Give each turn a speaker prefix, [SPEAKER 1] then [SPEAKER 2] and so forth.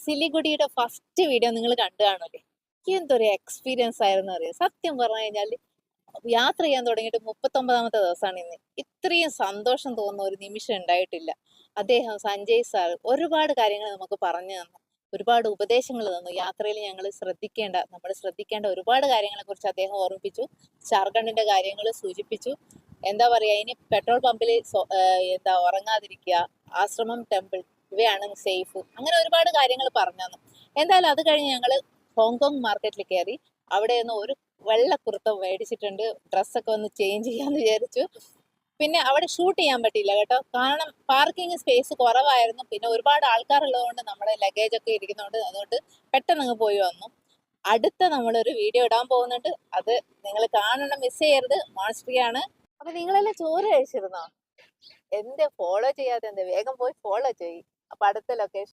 [SPEAKER 1] സിലിഗുഡിയുടെ first video നിങ്ങൾ കണ്ടു കാണൂലേ? എന്തൊരു എക്സ്പീരിയൻസ് ആയിരുന്നു അറിയാം. സത്യം പറഞ്ഞു കഴിഞ്ഞാൽ യാത്ര ചെയ്യാൻ തുടങ്ങിയിട്ട് 39ാമത്തെ ദിവസമാണ് ഇന്ന്. ഇത്രയും സന്തോഷം തോന്നുന്ന ഒരു നിമിഷം ഉണ്ടായിട്ടില്ല. അദ്ദേഹം സഞ്ജയ് സാർ ഒരുപാട് കാര്യങ്ങൾ നമുക്ക് പറഞ്ഞു തന്നു. ഒരുപാട് ഉപദേശങ്ങൾ തന്നു. യാത്രയിൽ നമ്മൾ ശ്രദ്ധിക്കേണ്ട ഒരുപാട് കാര്യങ്ങളെ കുറിച്ച് അദ്ദേഹം ഓർമ്മിപ്പിച്ചു. ജാർഖണ്ഡിന്റെ കാര്യങ്ങൾ സൂചിപ്പിച്ചു. എന്താ പറയാ, ഇനി പെട്രോൾ പമ്പിൽ ഉറങ്ങാതിരിക്കുക, ആശ്രമം ടെമ്പിൾ ഇവയാണ് സേഫ്, അങ്ങനെ ഒരുപാട് കാര്യങ്ങൾ പറഞ്ഞു തന്നു. എന്തായാലും അത് കഴിഞ്ഞ് ഞങ്ങൾ ഹോങ്കോങ് മാർക്കറ്റിൽ കയറി. അവിടെ നിന്ന് ഒരു വെള്ള കുർത്ത മേടിച്ചിട്ടുണ്ട്. ഡ്രസ്സൊക്കെ ഒന്ന് ചേഞ്ച് ചെയ്യാന്ന് വിചാരിച്ചു. പിന്നെ അവിടെ ഷൂട്ട് ചെയ്യാൻ പറ്റിയില്ല കേട്ടോ, കാരണം പാർക്കിംഗ് സ്പേസ് കുറവായിരുന്നു. പിന്നെ ഒരുപാട് ആൾക്കാരുള്ളതുകൊണ്ട് നമ്മുടെ ലഗേജ് ഒക്കെ ഇരിക്കുന്നതുകൊണ്ട് അതുകൊണ്ട് പെട്ടെന്ന് അങ്ങ് പോയി വന്നു. അടുത്ത നമ്മളൊരു വീഡിയോ ഇടാൻ പോകുന്നുണ്ട്, അത് നിങ്ങൾ കാണണം, മിസ് ചെയ്യരുത്. മോൺസ്ട്രിയാണ്. അപ്പൊ നിങ്ങളെല്ലാം ചോറ് കഴിച്ചിരുന്നോ? ഫോളോ ചെയ്യാതെ വേഗം പോയി ഫോളോ ചെയ്യും. അപ്പൊ അടുത്ത ലൊക്കേഷൻ